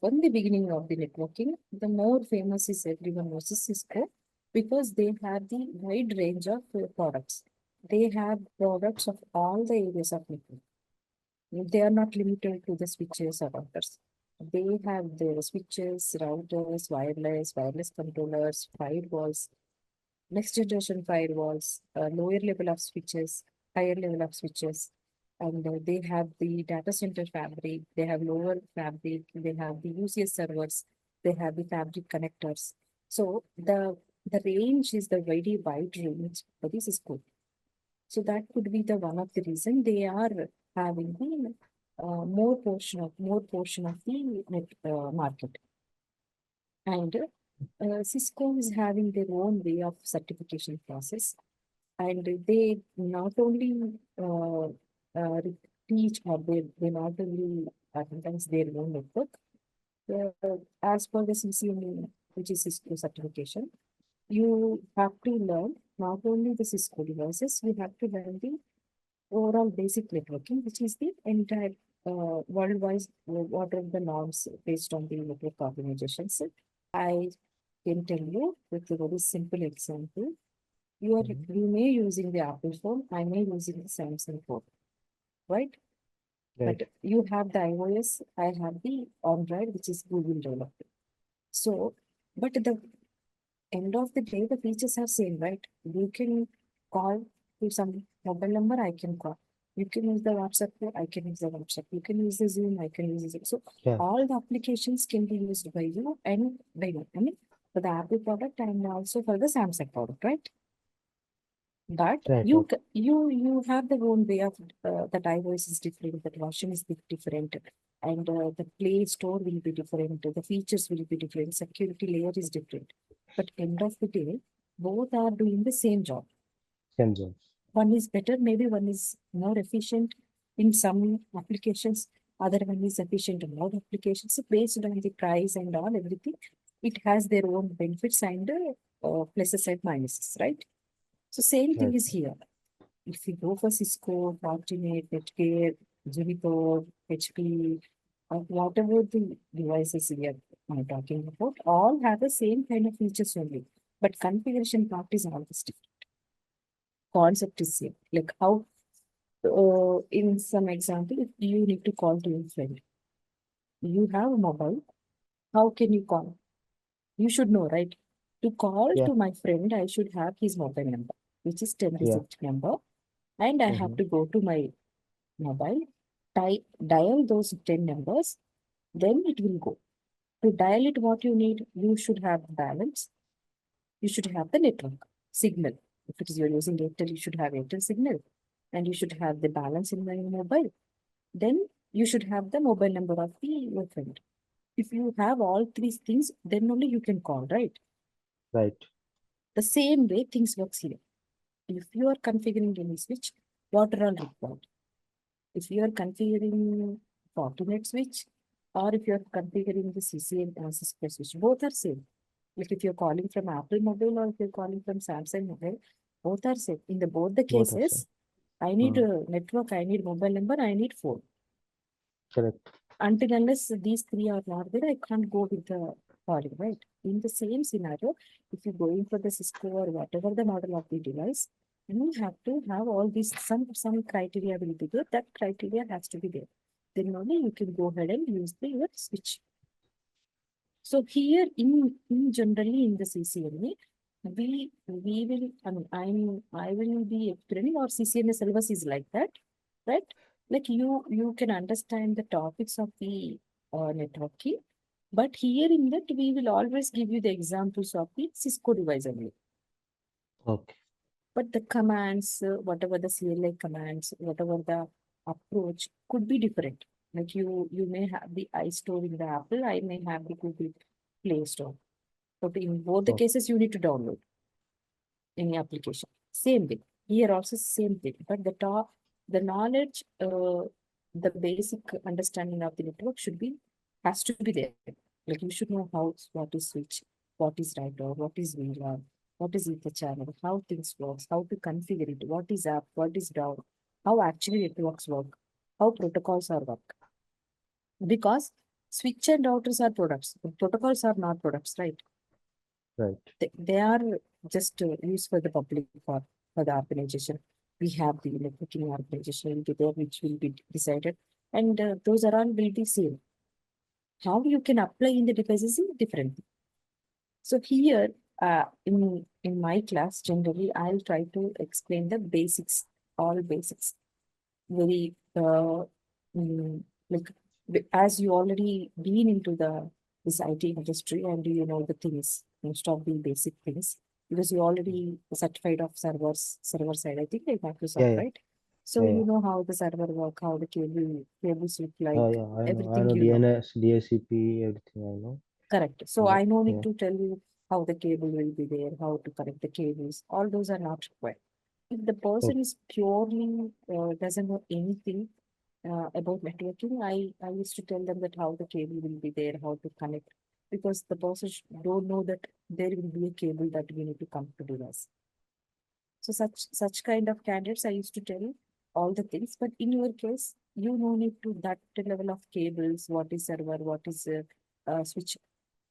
from the beginning of the networking, the more famous is everyone knows is Cisco because they have the wide range of products. They have products of all the areas of network. They are not limited to the switches or routers. They have the switches, routers, wireless controllers, firewalls, next generation firewalls, lower level of switches, higher level of switches, and they have the data center fabric, they have lower fabric, they have the UCS servers, they have the fabric connectors. So the range is the very wide range for this is good. So that could be the one of the reason they are having the more portion of the net market. And Cisco is having their own way of certification process, and they not only teach or they not only advertise their own network. As per the CCNA, which is Cisco certification, you have to learn not only the Cisco devices, you have to learn the overall basic networking, which is the entire worldwide, what are the norms based on the network organizations. I can tell you with a very simple example. You may using the Apple phone, I may using the Samsung phone, right? Right. But you have the iOS, I have the Android, which is Google developed. So, but the end of the day, the features are same, right? You can call to some mobile number, I can call. You can use the WhatsApp, I can use the WhatsApp. You can use the Zoom, I can use the Zoom. So Yeah. all the applications can be used by you and by me. I mean, for the Apple product and also for the Samsung product, right? But Right. you have the own way of that iOS is different, that version is different, and the Play Store will be different, the features will be different, security layer is different. But end of the day, both are doing the same job. Same job. One is better, maybe one is more efficient in some applications, other one is efficient in other applications. So based on the price and all everything, it has their own benefits and pluses and minuses, right? So same thing Right. is here. If you go for Cisco, Fortinet, Netgear, Juniper, HP, whatever the devices here I'm talking about, all have the same kind of features only. But configuration part is always different. Concept is same. Like how, in some example, if you need to call to your friend, you have a mobile, how can you call? You should know, right? To call Yeah. to my friend, I should have his mobile number, which is 10-digit Yeah. number, and I have to go to my mobile, dial those 10 numbers, then it will go. To dial it, what you need, you should have balance, you should have the network signal. If it is you're using Airtel, you should have Airtel signal, and you should have the balance in the mobile. Then you should have the mobile number of the your friend. If you have all these things, then only you can call, right? Right. The same way things works here. If you are configuring any switch, what are all required? If you are configuring Fortinet switch, or if you are configuring the CCNA Cisco switch, both are same. Like if you're calling from Apple mobile or if you're calling from Samsung mobile, both are same. In the both the Both are same. cases, I need a network, I need mobile number, I need phone. Correct. Until unless these three are not there, I can't go with the calling, right? In the same scenario, if you're going for the Cisco or whatever the model of the device, you have to have all these, some criteria will be there. That criteria has to be there. Then only you can go ahead and use the your switch. So here in generally in the CCNA, we will, I will be explaining, or CCNA syllabus is like that, right? Like you can understand the topics of the networking, but here in that we will always give you the examples of the Cisco device only. Okay. But the commands, whatever the CLI commands, whatever the approach could be different. Like you may have the iStore in the Apple, I may have the Google Play Store. But in both the Okay. cases, you need to download any application. Same thing. Here also same thing. But the knowledge, the basic understanding of the network has to be there. Like you should know what is switch, what is router, what is VLAN, what is ether channel, how things works, how to configure it, what is up, what is down, how actually networks work, how protocols are work. Because Switch and routers are products. The protocols are not products, right? Right. They are just used for the public or for the organization. We have the networking organization will be there, which will be decided, and those are all will be same. How you can apply in the devices is different. So here, in my class, generally I'll try to explain the basics, all basics, very mm, like as you already been into the this IT industry and you know the things, most of the basic things, because you already certified of server side, I think like Yeah, Microsoft, yeah, right? So yeah, you yeah. know how the server work, how the cables look like, Yeah, I know. I everything know you know. DNS, DHCP, everything I know. Correct. So But I no need yeah. to tell you how the cable will be there, how to connect the cables. All those are not required. If the person Okay. is purely doesn't know anything about networking, I used to tell them that how the cable will be there, how to connect, because the person don't know that there will be a cable that we need to come to device. So such kind of candidates I used to tell all the things, but in your case, you no need to that level of cables. What is server? What is switch?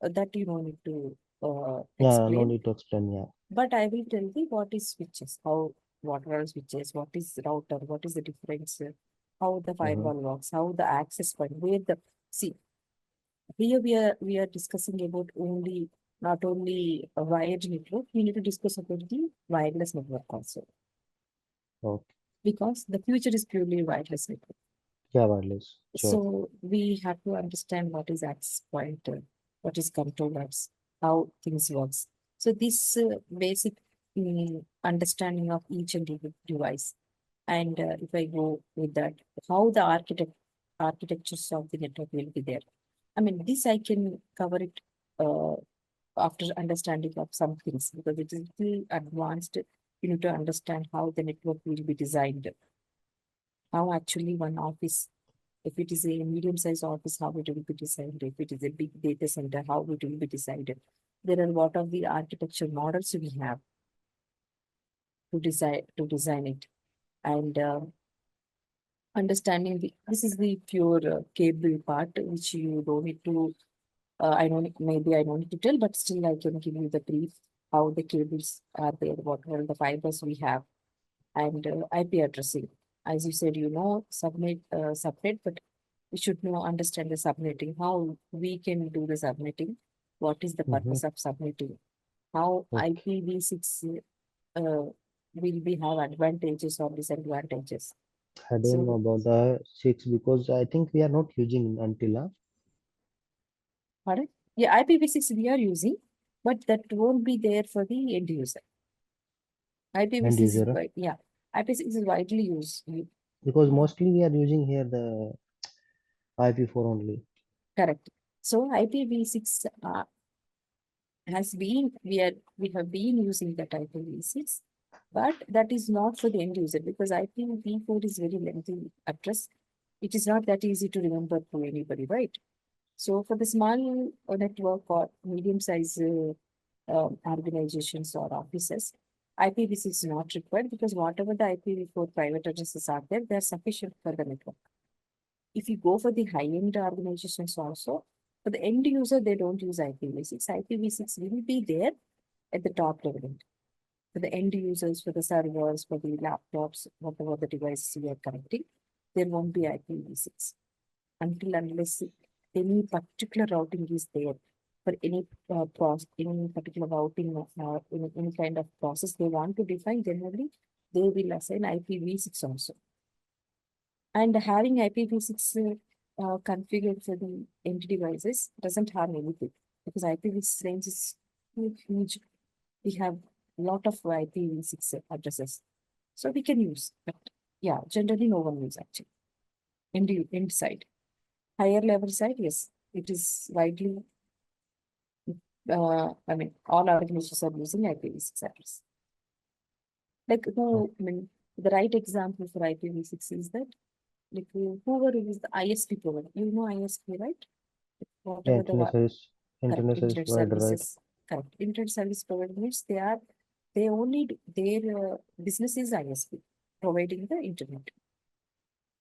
That you don't need to Yeah, no explain. need to explain. Yeah. But I will tell you what is switches, how what are switches, what is router, what is the difference, how the Mm-hmm. firewall works, how the access point, where the see here we are discussing about only not only a wired network, we need to discuss about the wireless network also Okay. because the future is purely wireless network. Yeah, wireless. Sure. So we have to understand what is access point, what is controllers, how things works. So this basic understanding of each and every device. And if I go with that, how the architectures of the network will be there. I mean, this I can cover it uh, after understanding of some things because it is still advanced. You need to understand how the network will be designed, how actually one office, if it is a medium-sized office, how it will be designed. If it is a big data center, how it will be decided. There are a lot of the architecture models we have to design it, and understanding this is the pure cable part, which you don't need to. I don't maybe I don't need to tell, but still I can give you the brief how the cables are there, what are the fibers we have, and IP addressing. As you said, you know, subnet, but we should know, understand the subnetting, how we can do the subnetting, what is the Mm-hmm. purpose of subnetting, how Okay. IPv6 will be have advantages or disadvantages. I don't know So, about the six because I think we are not using until pardon? Yeah, IPv6 we are using, but that won't be there for the end user. end IPv6 is user yeah, IPv6 is widely used. because mostly we are using here the IP4 only. Correct. So IPv6 has been we have been using that IPv6, but that is not for the end user because IPv4 is very lengthy address. It is not that easy to remember to anybody, right? So for the small network or medium-sized organizations or offices, IPv6 is not required because whatever the IPv4 private addresses are there, they are sufficient for the network. If you go for the high-end organizations also, for the end user, they don't use IPv6. IPv6 will be there at the top level. For the end users, for the servers, for the laptops, whatever the devices you are connecting, there won't be IPv6 until unless any particular routing is there for any particular routing or any kind of process they want to define, then only they will assign IPv6 also. And having IPv6 configured for the end devices doesn't harm anything because IPv6 range is huge. We have a lot of IPv6 addresses. So we can use, but yeah, generally no one use actually. End side. Higher level side, yes, it is widely, I mean, all organizations are using IPv6 address. Like, Oh, I mean, the right example for IPv6 is that, like, whoever is the ISP provider, you know ISP, right? yeah, Whatever the internet service, correct internet service internet provider, right? services, correct internet service provider means they only their business is ISP, providing the internet.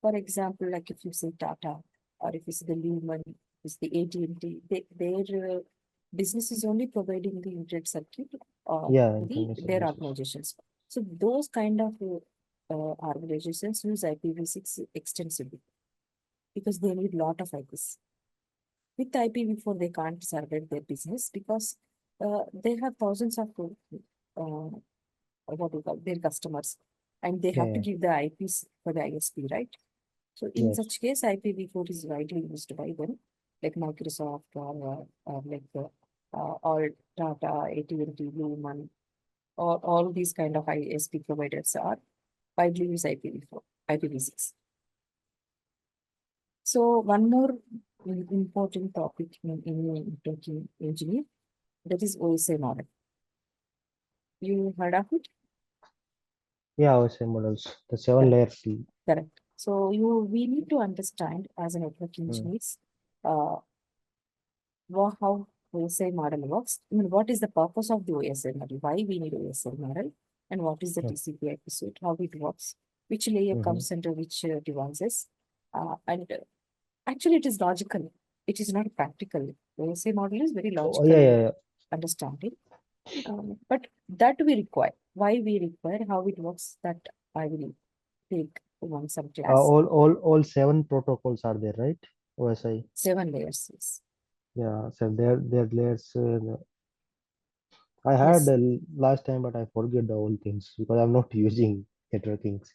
For example, like if you say Tata or if you say the Lumen, is the AT&T. Their business is only providing the internet circuit Yeah, to internet their services. organizations. So those kind of organizations use IPv6 extensively because they need lot of IPs. With IPv4, they can't survive their business because they have thousands of what do you call their customers, and they Yeah, have to yeah. give the IPs for the ISP, right? So in Yes. such case, IPv4 is widely used by them, like Microsoft or like all Tata, AT&T, Lumen, or all these kind of ISP providers are widely use IPv4, IPv6. So one more important topic in networking engineer, that is OSI model. You heard of it? Yeah, OSI models. The seven Correct. layer tree. Correct. So we need to understand as a network Mm. engineers, uh, how OSI model works. I mean, what is the purpose of the OSI model? Why we need OSI model? And what is the Yeah. TCP/IP suite? How it works? Which layer Mm-hmm. comes under which devices? And actually, it is logical. It is not practical. OSI model is very Oh, yeah, logical yeah, yeah. understanding. But that we require. Why we require? How it works? That I will take one some class. All seven protocols are there, right? OSI. 7 layers. Yes. Yeah, so their layers. I had Yes. last time, but I forget the old things because I'm not using networkings.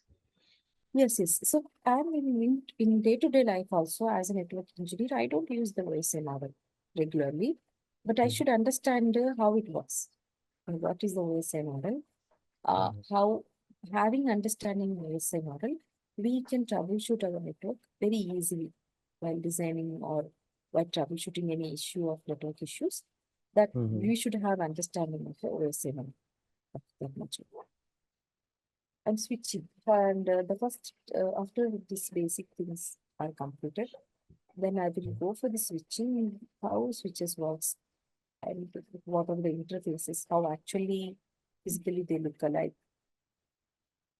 Yes, yes. So I'm in day-to-day life also as a network engineer, I don't use the OSI model regularly, but I Mhm. should understand how it works and what is the OSI model. Yes. How having understanding OSI model, we can troubleshoot our network very easily while designing or while troubleshooting any issue of network issues. That Mm-hmm. we should have understanding of the OSI model. That much. And switching. And the first, after these basic things are completed, then I will go for the switching, how switches works, and what are the interfaces, how actually physically they look alike.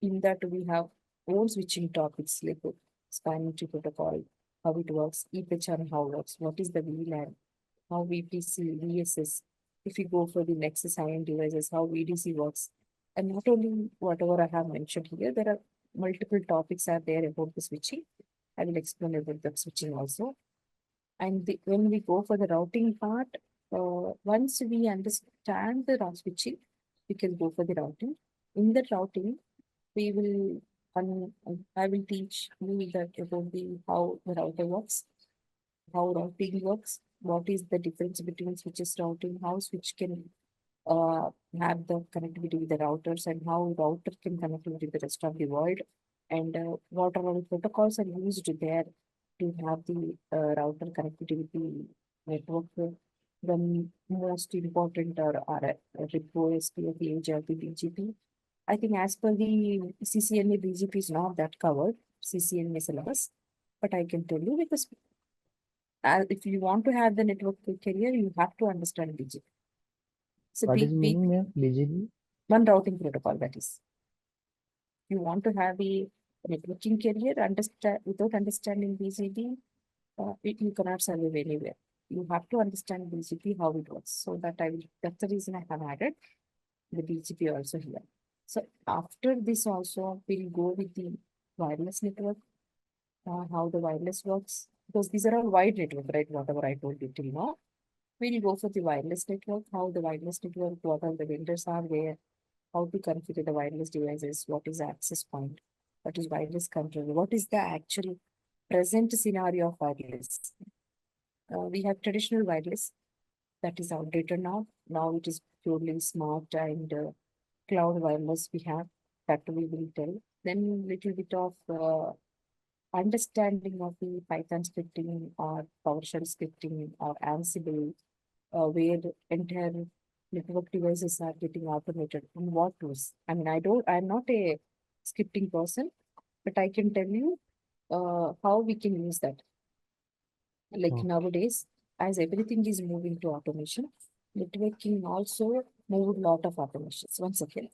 In that, we have own switching topics like spanning tree protocol, how it works, ePHR, how it works, what is the VLAN, how VPC, VSS. If you go for the Nexus IM devices, how VDC works. And not only whatever I have mentioned here, there are multiple topics are there about the switching. I will explain about the switching also. And when we go for the routing part, once we understand the switching, we can go for the routing. In the routing, we will, I will teach you that about the how the router works, how routing works, what is the difference between switches routing, how switch can uh, have the connectivity with the routers and how router can connect with the rest of the world, and what are all protocols are used there to have the router connectivity with the network. The most important are RIP, SPF, AGRP, BGP. I think as per the CCNA, BGP is not that covered, CCNA syllabus, but I can tell you because if you want to have the network career, you have to understand BGP. So What is the big meaning, ma'am? BGP? one routing protocol, that is. You want to have a networking career, understand without understanding BGP, you cannot survive anywhere. You have to understand BGP how it works. So that's the reason I have added the BGP also here. So after this also we'll go with the wireless network, how the wireless works, because these are all wide network, right? Whatever I told you till now. We'll go for the wireless network, how the wireless network, what are the vendors are there, how to configure the wireless devices, what is the access point, what is wireless control, what is the actual present scenario of wireless. We have traditional wireless that is outdated now. Now it is purely smart and cloud wireless we have, that we will tell. Then little bit of understanding of the Python scripting or PowerShell scripting or Ansible, where entire network devices are getting automated in what tools. I mean, I'm not a scripting person, but I can tell you how we can use that. Like Okay. nowadays, as everything is moving to automation, networking also moved lot of automations. Once again.